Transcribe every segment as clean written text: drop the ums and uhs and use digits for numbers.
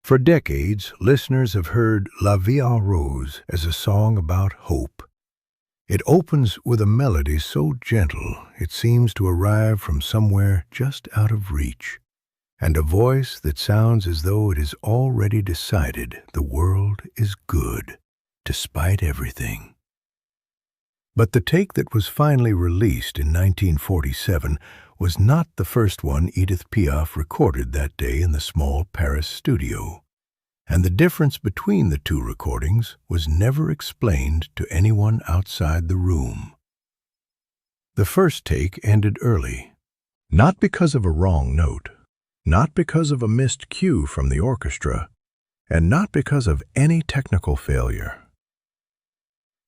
For decades, listeners have heard La Vie en Rose as a song about hope. It opens with a melody so gentle it seems to arrive from somewhere just out of reach, and a voice that sounds as though it has already decided the world is good, despite everything. But the take that was finally released in 1947 was not the first one Edith Piaf recorded that day in the small Paris studio, and the difference between the two recordings was never explained to anyone outside the room. The first take ended early, not because of a wrong note, not because of a missed cue from the orchestra, and not because of any technical failure.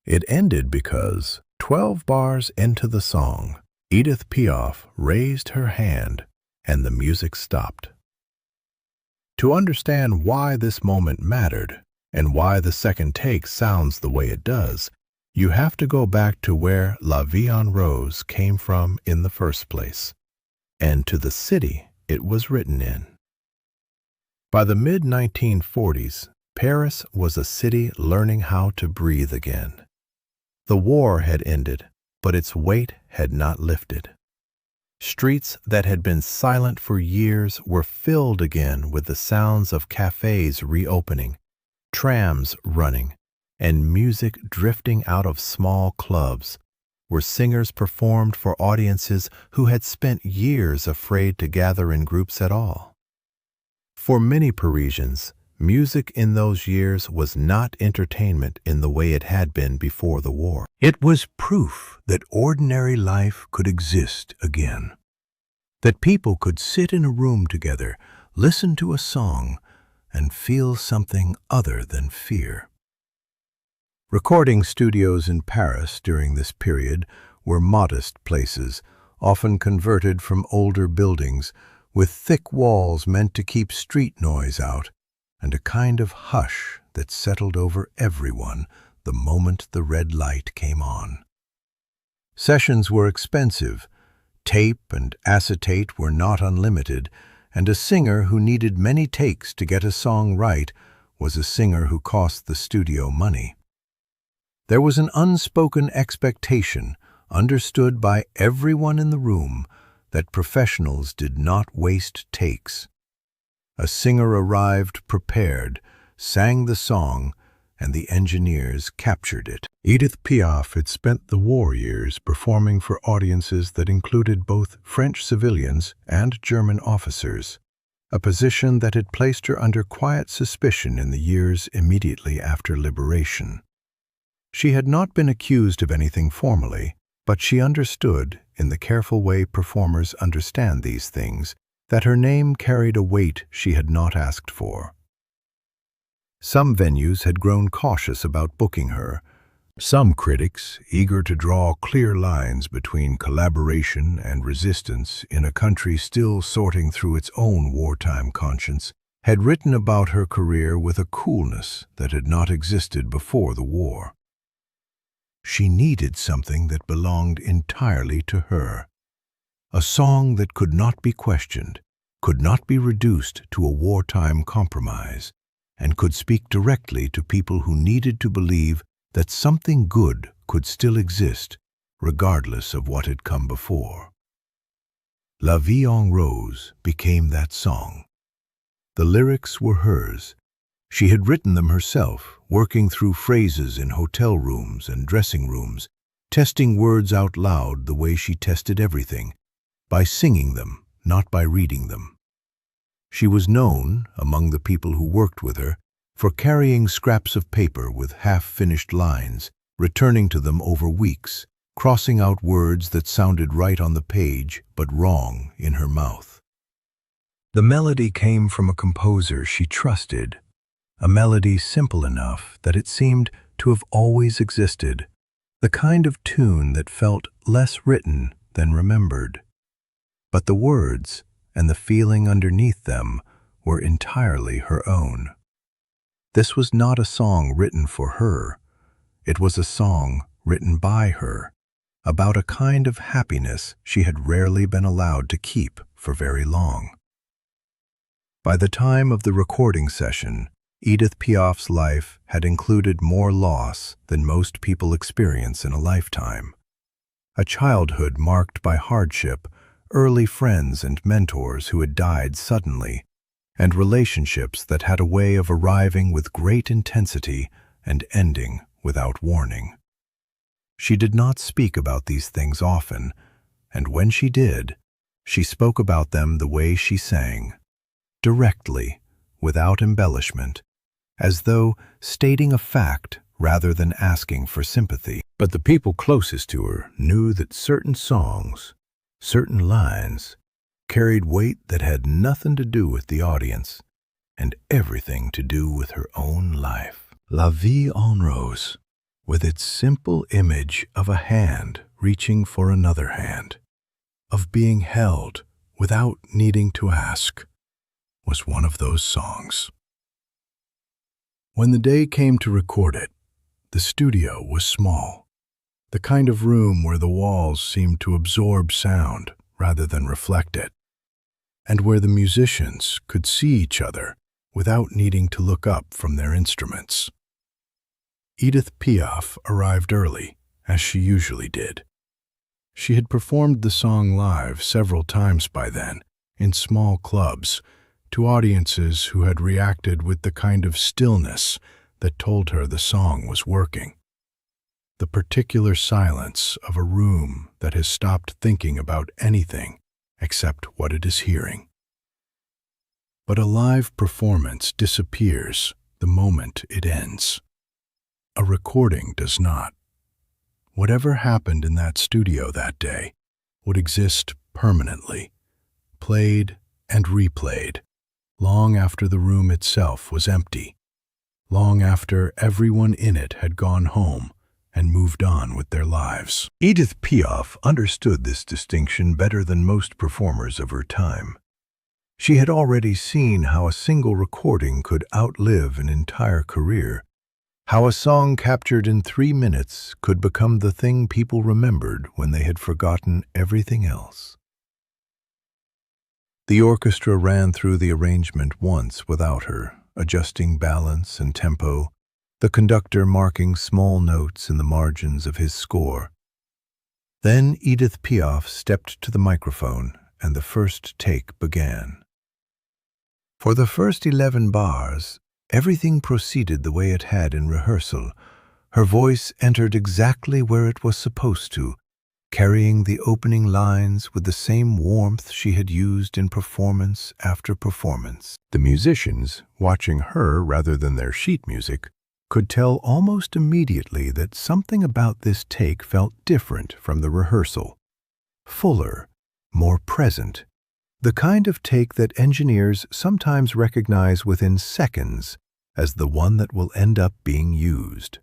It ended because, 12 bars into the song, Edith Piaf raised her hand and the music stopped. To understand why this moment mattered and why the second take sounds the way it does, you have to go back to where La Vie en Rose came from in the first place, and to the city it was written in. By the mid-1940s, Paris was a city learning how to breathe again. The war had ended, but its weight had not lifted. Streets that had been silent for years were filled again with the sounds of cafes reopening, trams running, and music drifting out of small clubs, where singers performed for audiences who had spent years afraid to gather in groups at all. For many Parisians, music in those years was not entertainment in the way it had been before the war. It was proof that ordinary life could exist again, that people could sit in a room together, listen to a song, and feel something other than fear. Recording studios in Paris during this period were modest places, often converted from older buildings, with thick walls meant to keep street noise out, and a kind of hush that settled over everyone the moment the red light came on. Sessions were expensive, tape and acetate were not unlimited, and a singer who needed many takes to get a song right was a singer who cost the studio money. There was an unspoken expectation, understood by everyone in the room, that professionals did not waste takes. A singer arrived prepared, sang the song, and the engineers captured it. Edith Piaf had spent the war years performing for audiences that included both French civilians and German officers, a position that had placed her under quiet suspicion in the years immediately after liberation. She had not been accused of anything formally, but she understood, in the careful way performers understand these things, that her name carried a weight she had not asked for. Some venues had grown cautious about booking her. Some critics, eager to draw clear lines between collaboration and resistance in a country still sorting through its own wartime conscience, had written about her career with a coolness that had not existed before the war. She needed something that belonged entirely to her. A song that could not be questioned, could not be reduced to a wartime compromise, and could speak directly to people who needed to believe that something good could still exist, regardless of what had come before. La Vie en Rose became that song. The lyrics were hers. She had written them herself, working through phrases in hotel rooms and dressing rooms, testing words out loud the way she tested everything, by singing them, not by reading them. She was known, among the people who worked with her, for carrying scraps of paper with half-finished lines, returning to them over weeks, crossing out words that sounded right on the page but wrong in her mouth. The melody came from a composer she trusted, a melody simple enough that it seemed to have always existed, the kind of tune that felt less written than remembered. But the words, and the feeling underneath them, were entirely her own. This was not a song written for her. It was a song written by her, about a kind of happiness she had rarely been allowed to keep for very long. By the time of the recording session, Edith Piaf's life had included more loss than most people experience in a lifetime. A childhood marked by hardship, early friends and mentors who had died suddenly, and relationships that had a way of arriving with great intensity and ending without warning. She did not speak about these things often, and when she did, she spoke about them the way she sang, directly, without embellishment, as though stating a fact rather than asking for sympathy. But the people closest to her knew that certain songs, certain lines, carried weight that had nothing to do with the audience and everything to do with her own life. La Vie en Rose, with its simple image of a hand reaching for another hand, of being held without needing to ask, was one of those songs. When the day came to record it, the studio was small, the kind of room where the walls seemed to absorb sound rather than reflect it, and where the musicians could see each other without needing to look up from their instruments. Edith Piaf arrived early, as she usually did. She had performed the song live several times by then, in small clubs, to audiences who had reacted with the kind of stillness that told her the song was working. The particular silence of a room that has stopped thinking about anything except what it is hearing. But a live performance disappears the moment it ends. A recording does not. Whatever happened in that studio that day would exist permanently, played and replayed, long after the room itself was empty, long after everyone in it had gone home and moved on with their lives. Edith Piaf understood this distinction better than most performers of her time. She had already seen how a single recording could outlive an entire career, how a song captured in 3 minutes could become the thing people remembered when they had forgotten everything else. The orchestra ran through the arrangement once without her, adjusting balance and tempo, the conductor marking small notes in the margins of his score. Then Edith Piaf stepped to the microphone, and the first take began. For the first 11 bars, everything proceeded the way it had in rehearsal. Her voice entered exactly where it was supposed to, carrying the opening lines with the same warmth she had used in performance after performance. The musicians, watching her rather than their sheet music, could tell almost immediately that something about this take felt different from the rehearsal. Fuller, more present, the kind of take that engineers sometimes recognize within seconds as the one that will end up being used.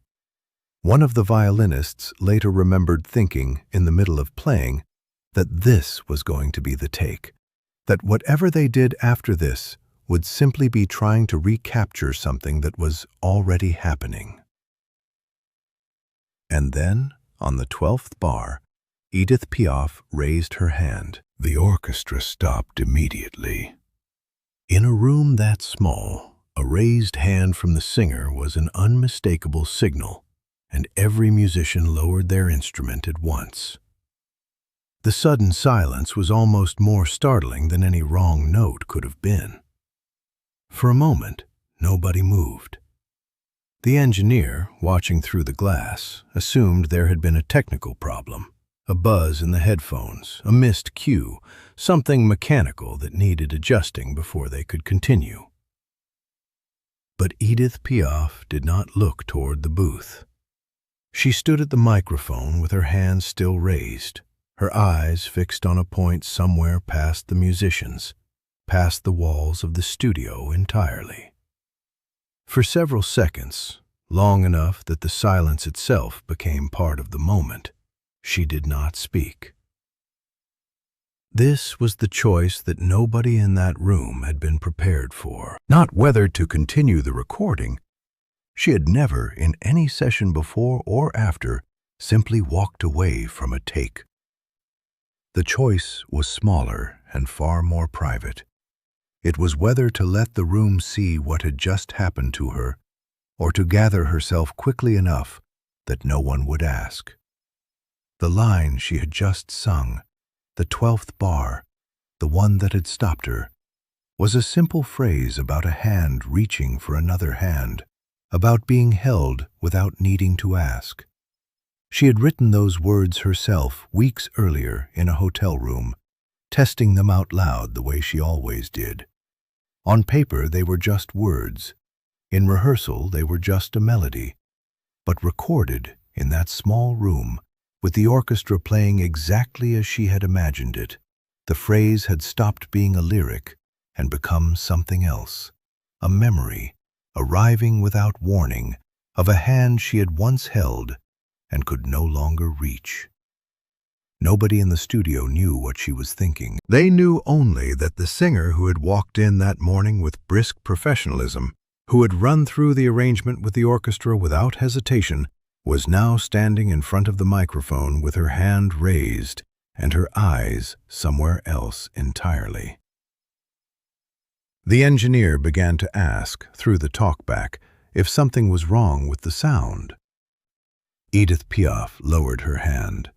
One of the violinists later remembered thinking, in the middle of playing, that this was going to be the take, that whatever they did after this would simply be trying to recapture something that was already happening. And then, on the 12th bar, Edith Piaf raised her hand. The orchestra stopped immediately. In a room that small, a raised hand from the singer was an unmistakable signal, and every musician lowered their instrument at once. The sudden silence was almost more startling than any wrong note could have been. For a moment, nobody moved. The engineer, watching through the glass, assumed there had been a technical problem, a buzz in the headphones, a missed cue, something mechanical that needed adjusting before they could continue. But Edith Piaf did not look toward the booth. She stood at the microphone with her hands still raised, her eyes fixed on a point somewhere past the musicians, past the walls of the studio entirely. For several seconds, long enough that the silence itself became part of the moment, she did not speak. This was the choice that nobody in that room had been prepared for. Not whether to continue the recording. She had never, in any session before or after, simply walked away from a take. The choice was smaller and far more private. It was whether to let the room see what had just happened to her, or to gather herself quickly enough that no one would ask. The line she had just sung, the 12th bar, the one that had stopped her, was a simple phrase about a hand reaching for another hand, about being held without needing to ask. She had written those words herself weeks earlier in a hotel room, testing them out loud the way she always did. On paper they were just words. In rehearsal they were just a melody. But recorded in that small room, with the orchestra playing exactly as she had imagined it, the phrase had stopped being a lyric and become something else, a memory, arriving without warning, of a hand she had once held and could no longer reach. Nobody in the studio knew what she was thinking. They knew only that the singer who had walked in that morning with brisk professionalism, who had run through the arrangement with the orchestra without hesitation, was now standing in front of the microphone with her hand raised and her eyes somewhere else entirely. The engineer began to ask, through the talkback, if something was wrong with the sound. Edith Piaf lowered her hand.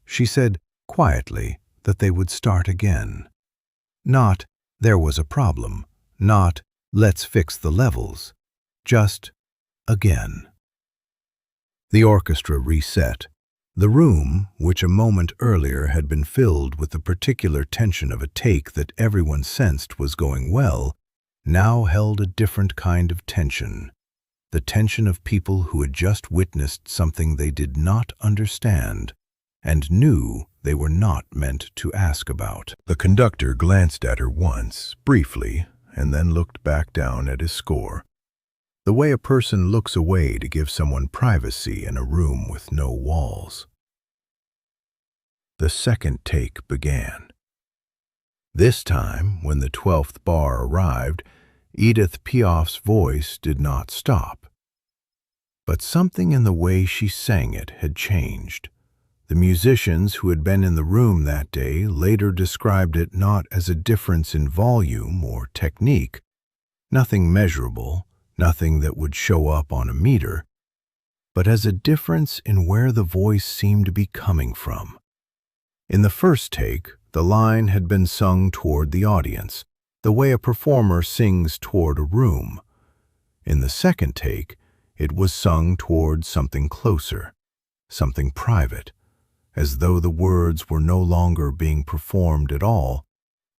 She said quietly that they would start again. Not, there was a problem. Not, let's fix the levels. Just, again. The orchestra reset. The room, which a moment earlier had been filled with the particular tension of a take that everyone sensed was going well, now held a different kind of tension. The tension of people who had just witnessed something they did not understand and knew they were not meant to ask about. The conductor glanced at her once, briefly, and then looked back down at his score. The way a person looks away to give someone privacy in a room with no walls. The second take began. This time, when the 12th bar arrived, Edith Piaf's voice did not stop. But something in the way she sang it had changed. The musicians who had been in the room that day later described it not as a difference in volume or technique, nothing measurable, nothing that would show up on a meter, but as a difference in where the voice seemed to be coming from. In the first take, the line had been sung toward the audience, the way a performer sings toward a room. In the second take, it was sung toward something closer, something private, as though the words were no longer being performed at all,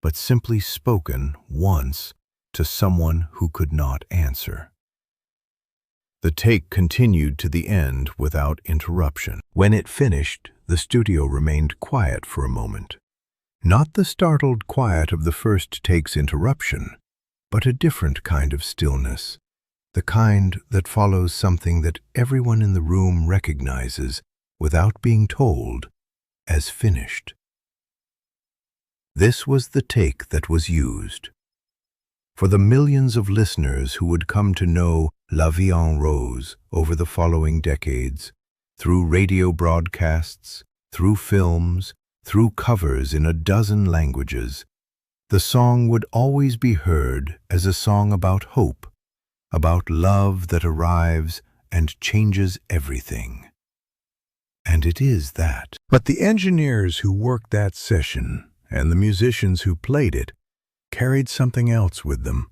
but simply spoken once to someone who could not answer. The take continued to the end without interruption. When it finished, the studio remained quiet for a moment. Not the startled quiet of the first take's interruption, but a different kind of stillness, the kind that follows something that everyone in the room recognizes without being told as finished. This was the take that was used. For the millions of listeners who would come to know La Vie en Rose over the following decades, through radio broadcasts, through films, through covers in a dozen languages, the song would always be heard as a song about hope, about love that arrives and changes everything. And it is that. But the engineers who worked that session and the musicians who played it carried something else with them.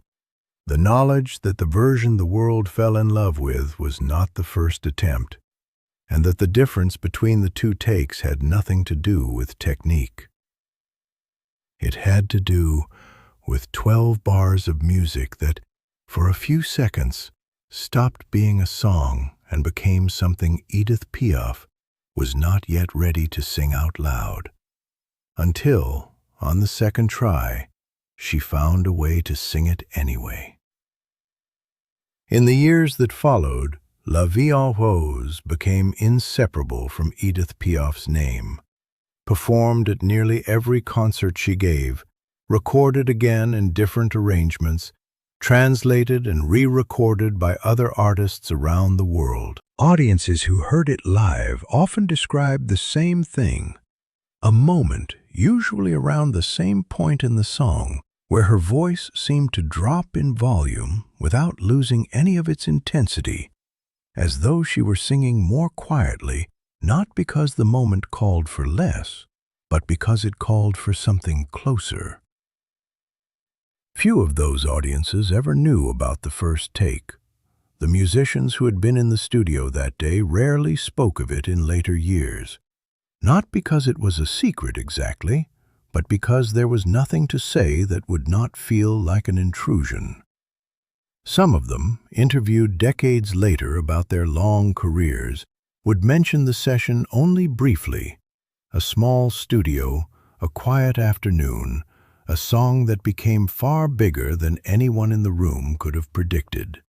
The knowledge that the version the world fell in love with was not the first attempt, and that the difference between the two takes had nothing to do with technique. It had to do with 12 bars of music that, for a few seconds, stopped being a song and became something Edith Piaf was not yet ready to sing out loud, until, on the second try, she found a way to sing it anyway. In the years that followed, La Vie en Rose became inseparable from Edith Piaf's name, performed at nearly every concert she gave, recorded again in different arrangements, translated and re-recorded by other artists around the world. Audiences who heard it live often described the same thing, a moment, usually around the same point in the song, where her voice seemed to drop in volume without losing any of its intensity, as though she were singing more quietly, not because the moment called for less, but because it called for something closer. Few of those audiences ever knew about the first take. The musicians who had been in the studio that day rarely spoke of it in later years, not because it was a secret exactly, but because there was nothing to say that would not feel like an intrusion. Some of them, interviewed decades later about their long careers, would mention the session only briefly: a small studio, a quiet afternoon, a song that became far bigger than anyone in the room could have predicted.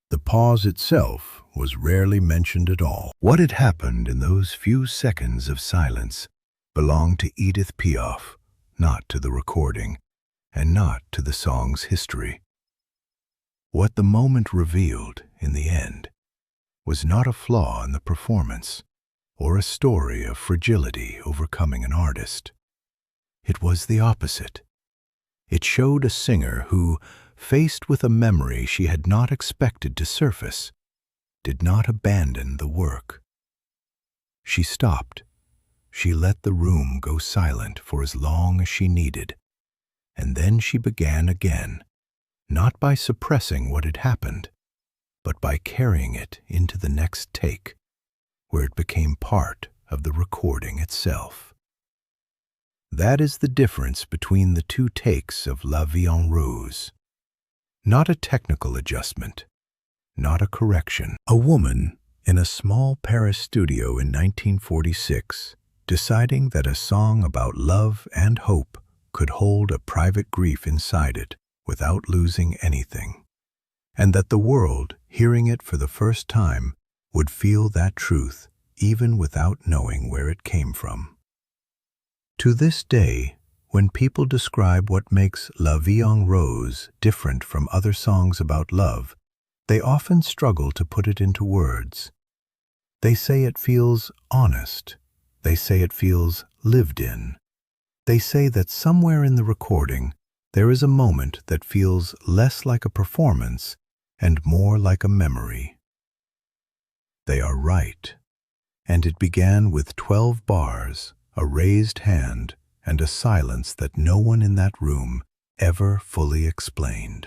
The pause itself was rarely mentioned at all. What had happened in those few seconds of silence belonged to Edith Piaf, not to the recording, and not to the song's history. What the moment revealed, in the end, was not a flaw in the performance, or a story of fragility overcoming an artist. It was the opposite. It showed a singer who, faced with a memory she had not expected to surface, did not abandon the work. She stopped. She let the room go silent for as long as she needed, and then she began again, not by suppressing what had happened, but by carrying it into the next take, where it became part of the recording itself. That is the difference between the two takes of La Vie en Rose. Not a technical adjustment, not a correction. A woman in a small Paris studio in 1946, deciding that a song about love and hope could hold a private grief inside it without losing anything, and that the world, hearing it for the first time, would feel that truth even without knowing where it came from. To this day, when people describe what makes La Vie en Rose different from other songs about love, they often struggle to put it into words. They say it feels honest. They say it feels lived in. They say that somewhere in the recording, there is a moment that feels less like a performance and more like a memory. They are right. And it began with 12 bars, a raised hand, and a silence that no one in that room ever fully explained.